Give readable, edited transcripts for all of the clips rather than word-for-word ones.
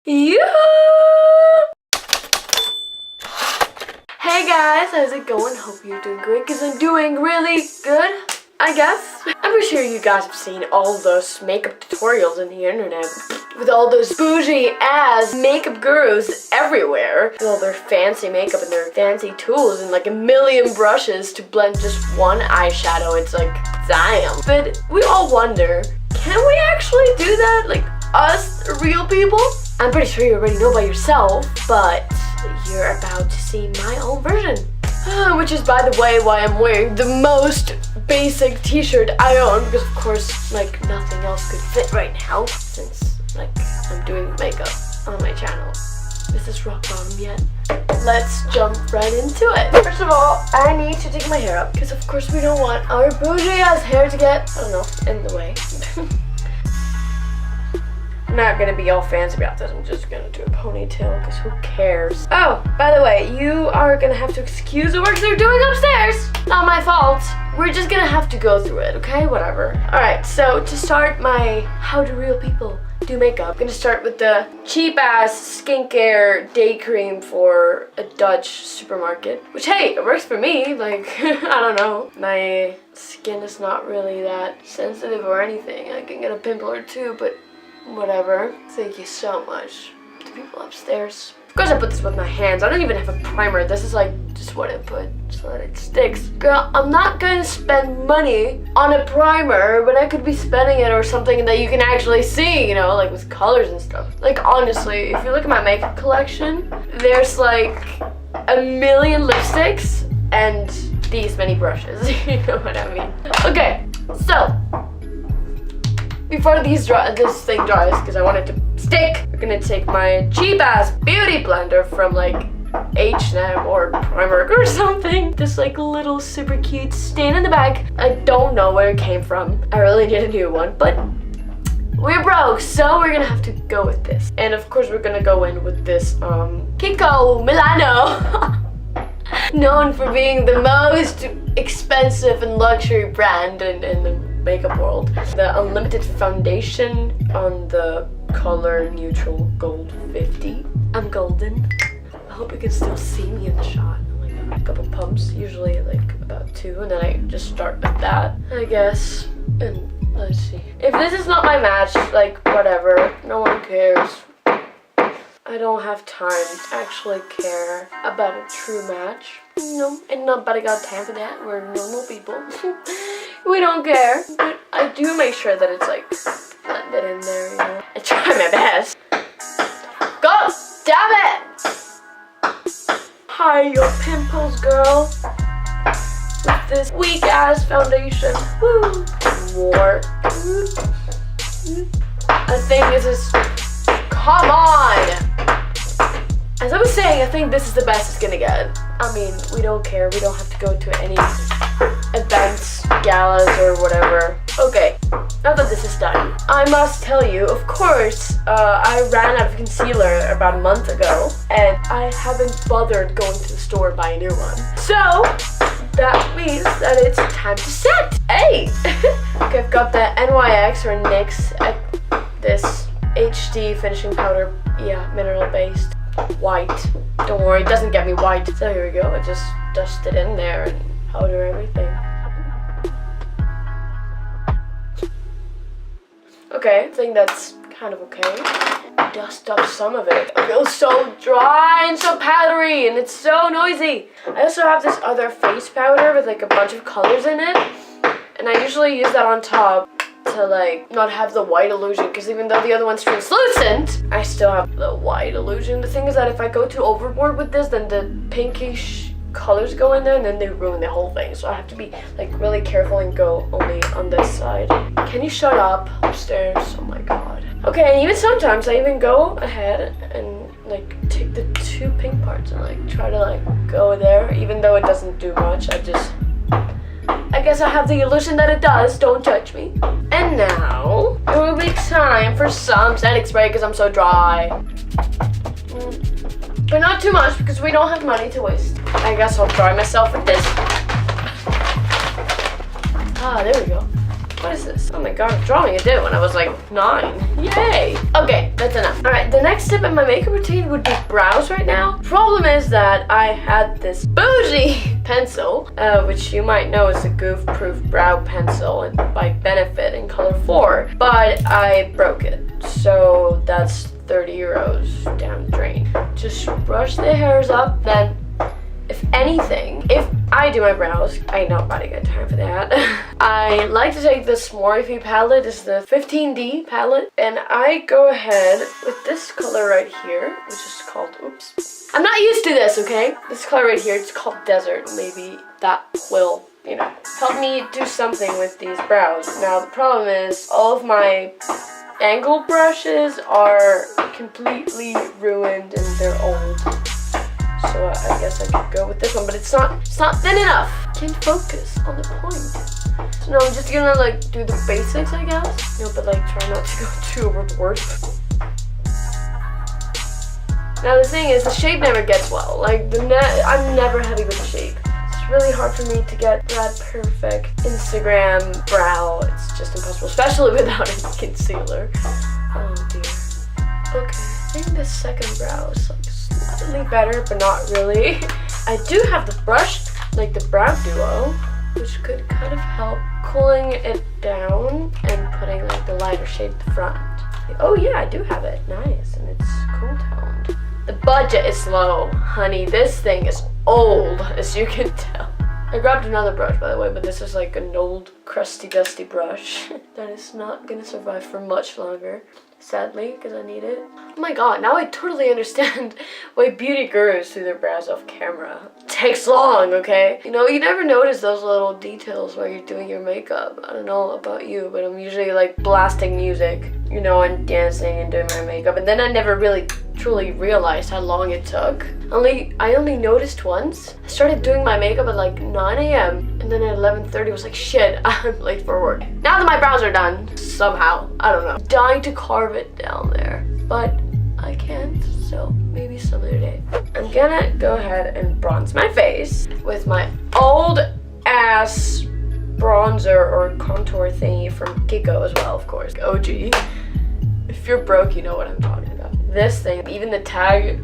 Yoo-hoo! Hey guys, how's it going? Hope you're doing great because I'm doing really good, I guess. I'm pretty sure you guys have seen all those makeup tutorials on the internet with all those bougie ass makeup gurus everywhere with all their fancy makeup and their fancy tools and like a million brushes to blend just one eyeshadow. It's like, damn. But we all wonder, can we actually do that? Like us real people? I'm pretty sure you already know by yourself, but you're about to see my own version. Which is, by the way, why I'm wearing the most basic t-shirt I own, because of course, like, nothing else could fit right now, since, like, I'm doing makeup on my channel. Is this rock bottom yet? Let's jump right into it. First of all, I need to take my hair up, because of course we don't want our bougie ass hair to get, I don't know, in the way. I'm not gonna be all fancy about this. I'm just gonna do a ponytail because who cares? Oh, by the way, you are gonna have to excuse the work they're doing upstairs. Not my fault. We're just gonna have to go through it, okay? Whatever. Alright, so to start my how do real people do makeup, I'm gonna start with the cheap ass skincare day cream for a Dutch supermarket. Which, hey, it works for me. Like, I don't know. My skin is not really that sensitive or anything. I can get a pimple or two, but whatever. Thank you so much to people upstairs. Of course I put this with my hands. I don't even have a primer. This is like just what I put so that it sticks. Girl, I'm not gonna spend money on a primer, but I could be spending it or something that you can actually see, you know, like with colors and stuff. Like honestly, if you look at my makeup collection, there's like a million lipsticks and these many brushes. You know what I mean? Okay, so before this thing dries, because I want it to stick, we're gonna take my cheap ass beauty blender from like H&M or Primark or something. This like little super cute stain in the bag. I don't know where it came from. I really need a new one, but we're broke, so we're gonna have to go with this. And of course we're gonna go in with this Kiko Milano. Known for being the most expensive and luxury brand in the makeup world. The Unlimited Foundation on the color neutral gold 50. I'm golden. I hope you can still see me in the shot. Oh my god. A couple pumps, usually like about 2, and then I just start with that, I guess. And let's see. If this is not my match, like whatever, no one cares. I don't have time to actually care about a true match. No, and nobody got time for that. We're normal people. We don't care. But I do make sure that it's like blended in there, you know. I try my best. Go! Damn it! Hide your pimples, girl. With this weak ass foundation. Woo! More. I think this is. Come on! As I was saying, I think this is the best it's gonna get. I mean, we don't care. We don't have to go to any events, galas, or whatever. Okay, now that this is done, I must tell you, of course, I ran out of concealer about a month ago, and I haven't bothered going to the store to buy a new one. So, that means that it's time to set. Hey! Okay, I've got the NYX or NYX, this HD finishing powder, yeah, mineral based. White. Don't worry, it doesn't get me white. So here we go. I just dust it in there and powder everything. Okay, I think that's kind of okay. Dust up some of it. It feels so dry and so powdery and it's so noisy. I also have this other face powder with like a bunch of colors in it. And I usually use that on top to like not have the white illusion, because even though the other one's translucent, I still have the white illusion. The thing is that if I go too overboard with this, then the pinkish colors go in there and then they ruin the whole thing. So I have to be like really careful and go only on this side. Can you shut up upstairs? Oh my god. Okay, and even sometimes I even go ahead and like take the 2 pink parts and like try to like go there, even though it doesn't do much. I guess I have the illusion that it does. Don't judge me. And now, it will be time for some setting spray because I'm so dry. But not too much because we don't have money to waste. I guess I'll dry myself with this. Ah, there we go. What is this? Oh my god, I'm drawing. I did it when I was like 9. Yay! Okay, that's enough. Alright, the next step in my makeup routine would be brows right now. Problem is that I had this bougie pencil, which you might know is a goof-proof brow pencil and by Benefit in color 4, but I broke it. So that's 30 euros down the drain. Just brush the hairs up, then if anything, if I do my brows, I ain't nobody got time for that. I like to take this Morphe palette, it's the 15D palette, and I go ahead with this color right here, which is called, oops. I'm not used to this, okay? This color right here, it's called Desert. Maybe that will, you know, help me do something with these brows. Now, the problem is all of my angle brushes are completely ruined and they're old. So I guess I could go with this one, but it's not thin enough. Can't focus on the point. So no, I'm just gonna like do the basics, I guess. No, but like try not to go too overboard. Now the thing is, the shape never gets well. Like I'm never happy with the shape. It's really hard for me to get that perfect Instagram brow. It's just impossible, especially without any concealer. Oh dear. Okay, I think the second brow is like slightly better, but not really. I do have the brush, like the Brow Duo, which could kind of help cooling it down and putting like the lighter shade at the front. Oh yeah, I do have it. Nice, and it's cool toned. The budget is low, honey. This thing is old, as you can tell. I grabbed another brush, by the way, but this is like an old, crusty, dusty brush that is not gonna survive for much longer. Sadly, because I need it. Oh my god, now I totally understand why beauty gurus do their brows off camera. It takes long, okay? You know, you never notice those little details while you're doing your makeup. I don't know about you, but I'm usually like blasting music, you know, and dancing and doing my makeup. And then I never really truly realized how long it took. I only noticed once. I started doing my makeup at like 9 a.m. and then at 11:30 was like, shit, I'm late for work. Now that my brows are done, somehow, I don't know, I'm dying to carve it down there, but I can't, so maybe some other day. I'm gonna go ahead and bronze my face with my old ass bronzer or contour thingy from Kiko as well, of course, OG. If you're broke, you know what I'm talking about. This thing, even the tag,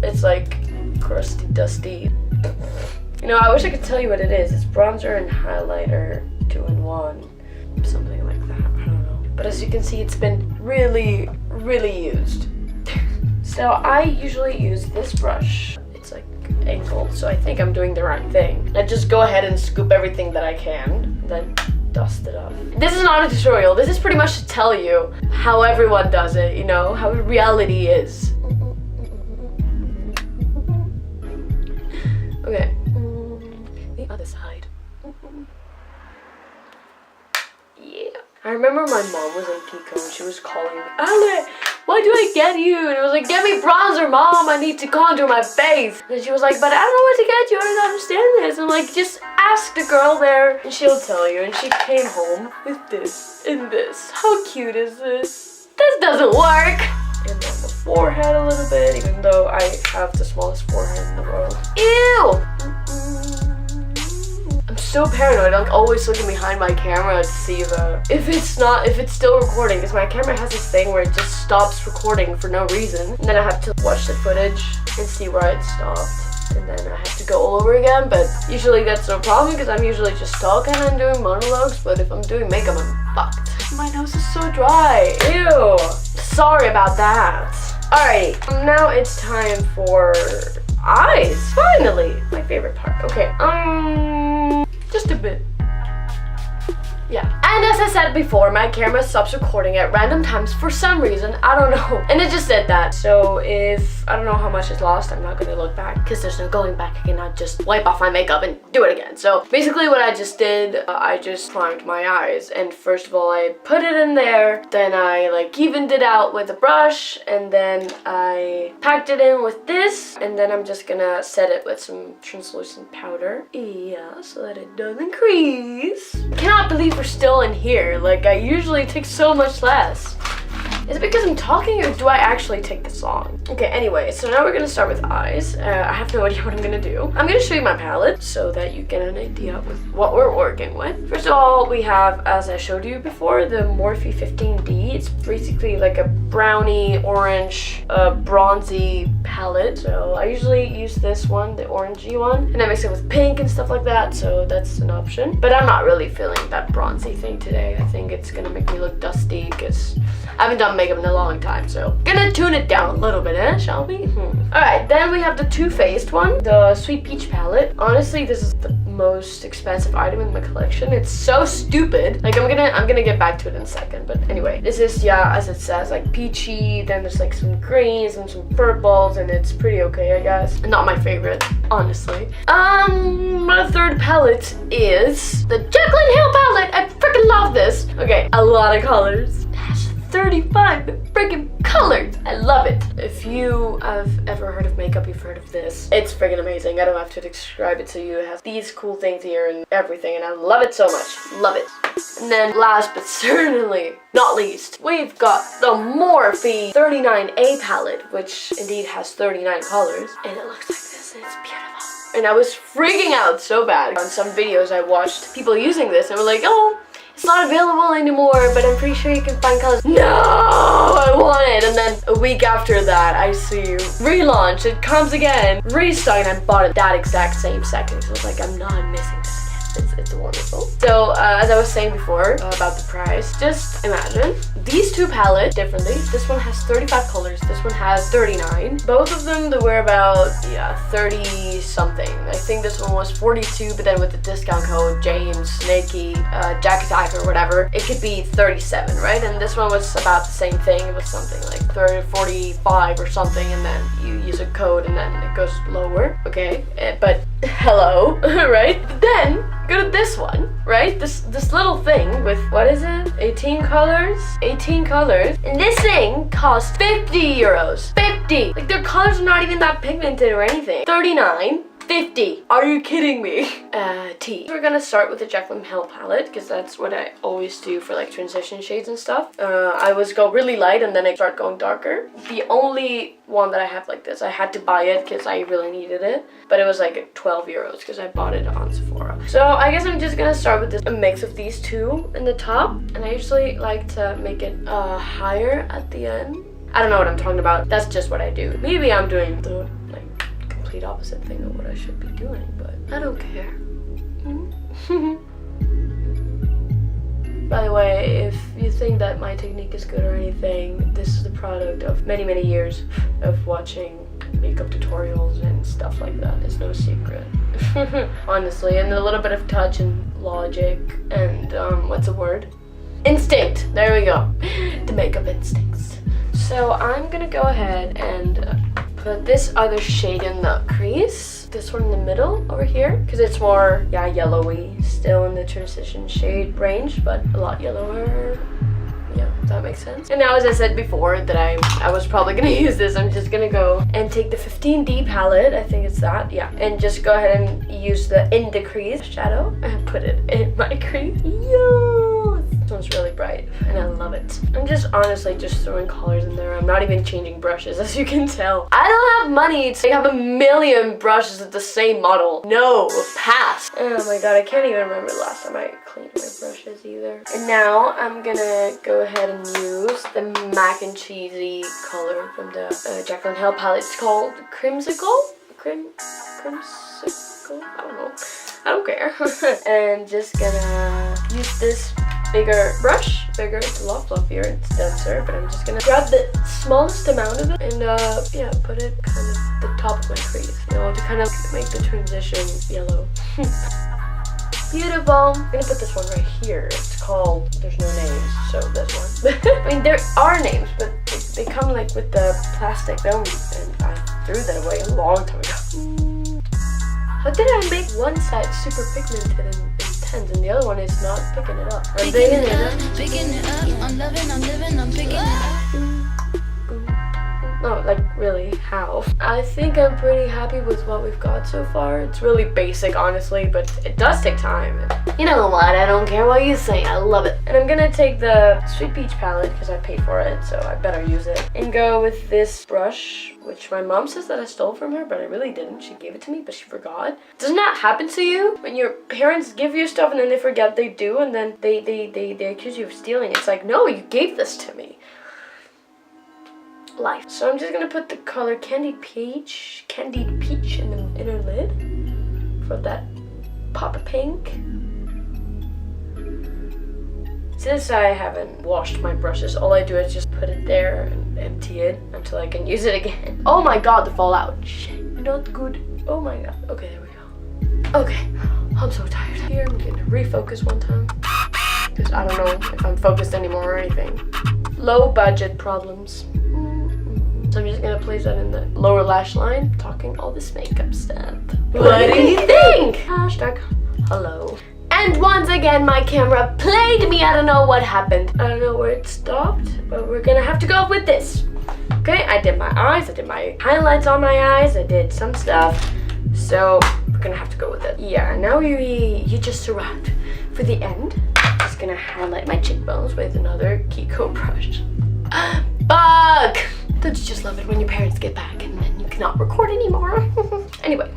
it's like crusty, dusty. You know, I wish I could tell you what it is. It's bronzer and highlighter 2-in-1, something like that. I don't know. But as you can see, it's been really, really used. So I usually use this brush. It's like angled, so I think I'm doing the right thing. I just go ahead and scoop everything that I can, then dust it up. This is not a tutorial. This is pretty much to tell you how everyone does it, you know, how reality is. Okay. The other side. Yeah. I remember my mom was in Kiko and she was calling me, Ale, why do I get you? And I was like, get me bronzer, mom. I need to contour my face. And she was like, but I don't know what to get you. I don't understand this. I'm like, just ask the girl there and she'll tell you. And she came home with this and this. How cute is this? This doesn't work. And then the forehead a little bit, even though I have the smallest forehead in the world. Ew! I'm so paranoid. I'm always looking behind my camera to see if it's still recording, because my camera has this thing where it just stops recording for no reason. And then I have to watch the footage and see where it stopped. And then I have to go all over again, but usually that's no problem because I'm usually just talking and doing monologues, but if I'm doing makeup, I'm fucked. My nose is so dry. Ew. Sorry about that. Alrighty, now it's time for eyes. Finally, my favorite part. Okay, just a bit. Yeah. And as I said before, my camera stops recording at random times for some reason. I don't know. And it just did that. So if I don't know how much is lost, I'm not gonna look back because there's no going back. I cannot just wipe off my makeup and do it again. So basically what I just did, I just primed my eyes. And first of all, I put it in there. Then I like evened it out with a brush. And then I packed it in with this. And then I'm just gonna set it with some translucent powder. Yeah, so that it doesn't crease. I cannot believe we're still in here. Like, I usually take so much less. Is it because I'm talking or do I actually take this long? Okay, anyway, so now we're gonna start with eyes. I have no idea what I'm gonna do. I'm gonna show you my palette so that you get an idea with what we're working with. First of all, we have, as I showed you before, the Morphe 15D. It's basically like a brownie, orange, bronzy palette. So I usually use this one, the orangey one, and I mix it with pink and stuff like that, so that's an option. But I'm not really feeling that bronzy thing today. I think it's gonna make me look dusty because I haven't done makeup in a long time, so gonna tune it down a little bit, shall we? Alright, then we have the Too Faced one, the Sweet Peach palette. Honestly, this is the most expensive item in my collection. It's so stupid. Like, I'm gonna get back to it in a second, but anyway, this is, yeah, as it says, like peachy, then there's like some greens and some purples, and it's pretty okay, I guess. Not my favorite, honestly. My third palette is the Jaclyn Hill palette. I freaking love this. Okay, a lot of colors. It has 35 freaking colors. I love it. If you have ever heard of makeup, you've heard of this. It's freaking amazing. I don't have to describe it to you. It has these cool things here and everything, and I love it so much. Love it. And then last but certainly not least, we've got the Morphe 39A palette, which indeed has 39 colors, and it looks like this, and it's beautiful. And I was freaking out so bad. On some videos I watched people using this and were like, oh, it's not available anymore, but I'm pretty sure you can find colors. No, I want it. And then a week after that, I see relaunch. It comes again, restock, and I bought it that exact same second. So I was like, I'm not missing this. It's wonderful. So as I was saying before about the price, just imagine these two palettes differently. This one has 35 colors, this one has 39. Both of them, they were about 30 something. I think this one was 42, but then with the discount code James, Snakey, Jack Attack or whatever, it could be 37, right? And this one was about the same thing. It was something like 30, 45 or something, and then you use a code and then it goes lower. Okay, but hello, right? But then go to this one, right? This little thing with, what is it? 18 colors? 18 colors. And this thing costs 50 euros. 50! Like, their colors are not even that pigmented or anything. 39. 50. Are you kidding me? T. We're gonna start with the Jaclyn Hill palette because that's what I always do for like transition shades and stuff. I always go really light and then I start going darker. The only one that I have like this, I had to buy it because I really needed it, but it was like 12 euros because I bought it on Sephora. So I guess I'm just gonna start with this, a mix of these two in the top, and I usually like to make it higher at the end. I don't know what I'm talking about. That's just what I do. Maybe I'm doing the complete opposite thing of what I should be doing, but I don't care. By the way, if you think that my technique is good or anything, this is the product of many, many years of watching makeup tutorials and stuff like that. It's no secret. Honestly, and a little bit of touch and logic and what's the word? Instinct. There we go. The makeup instincts. So I'm gonna go ahead and put this other shade in the crease, this one in the middle over here, because it's more yellowy, still in the transition shade range, but a lot yellower. Yeah, if that makes sense. And now, as I said before that I was probably gonna use this, I'm just gonna go and take the 15D palette, I think it's that, yeah, and just go ahead and use the in the crease shadow and put it in my crease. Yo! This one's really bright and I love it. I'm just honestly just throwing colors in there. I'm not even changing brushes, as you can tell. I don't have money to have a million brushes with the same model. No, pass. Oh my god, I can't even remember the last time I cleaned my brushes either. And now I'm gonna go ahead and use the mac and cheesy color from the Jaclyn Hill palette. It's called Crimsicle? Crimsicle? I don't know. I don't care. And just gonna use this bigger brush. Bigger, it's a lot fluffier, it's denser, but I'm just gonna grab the smallest amount of it and yeah, put it kind of at the top of my crease, you know, to kind of make the transition yellow. Beautiful. I'm gonna put this one right here. It's called, there's no names, so this one. I mean, there are names, but they come like with the plastic film, and I threw that away a long time ago. How did I make one side super pigmented and intense and the other one is not picking it up? Are they in it? Picking it up, I'm loving, I'm living, I'm picking it up. No, like really, how? I think I'm pretty happy with what we've got so far. It's really basic, honestly, but it does take time. You know what? I don't care what you say. I love it. And I'm gonna take the Sweet Peach palette because I paid for it, so I better use it. And go with this brush, which my mom says that I stole from her, but I really didn't. She gave it to me, but she forgot. Doesn't that happen to you? When your parents give you stuff and then they forget they do, and then they accuse you of stealing? It's like, no, you gave this to me. Life. So I'm just gonna put the color Candied Peach in the inner lid for that pop of pink. Since I haven't washed my brushes, all I do is just put it there and empty it until I can use it again. Oh my god, the fallout. Shit, not good. Oh my god. Okay, there we go. Okay, I'm so tired. Here, I'm gonna refocus one time. Because I don't know if I'm focused anymore or anything. Low budget problems. So I'm just gonna place that in the lower lash line, talking all this makeup stuff. What do you think? Hashtag hello. And once again, my camera played me. I don't know what happened. I don't know where it stopped, but we're gonna have to go with this. Okay, I did my eyes, I did my highlights on my eyes, I did some stuff. So we're gonna have to go with it. Yeah, now you just arrived for the end. I'm just gonna highlight my cheekbones with another Kiko brush. Bug! Don't you just love it when your parents get back and then you cannot record anymore? Anyway,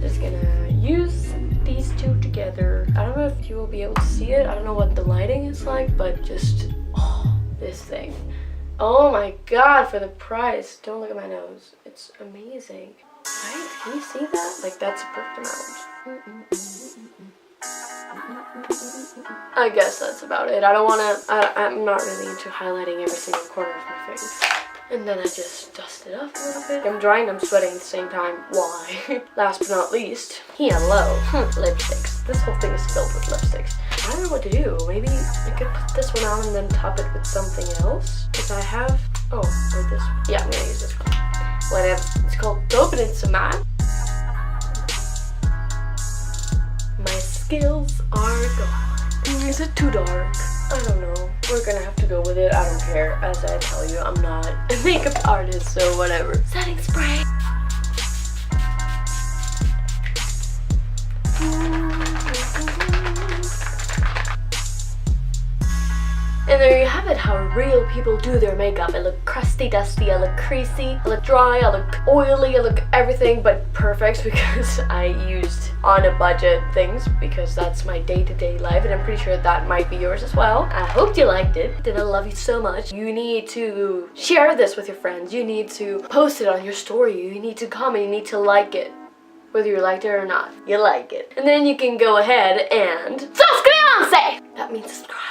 just gonna use these two together. I don't know if you will be able to see it. I don't know what the lighting is like, but just, oh, this thing. Oh my god, for the price. Don't look at my nose. It's amazing. Right? Can you see that? Like, that's a perfect amount. I guess that's about it. I'm not really into highlighting every single corner of my face. And then I just dust it off a little bit. I'm drying, I'm sweating at the same time. Why? Last but not least, hello. Lipsticks. This whole thing is filled with lipsticks. I don't know what to do. Maybe I could put this one on and then top it with something else. Because I have, or this one. Yeah, I'm gonna use this one. Whatever. It's called Dope and it's a matte. My skills are gone. Is it too dark? I don't know. We're gonna have to go with it. I don't care. As I tell you, I'm not a makeup artist, so whatever. Setting spray. And there you have it, how real people do their makeup. I look crusty, dusty, I look creasy, I look dry, I look oily, I look everything but perfect because I used on a budget things because that's my day-to-day life and I'm pretty sure that might be yours as well. I hope you liked it. And I love you so much. You need to share this with your friends. You need to post it on your story. You need to comment. You need to like it. Whether you liked it or not, you like it. And then you can go ahead and subscribe. That means subscribe.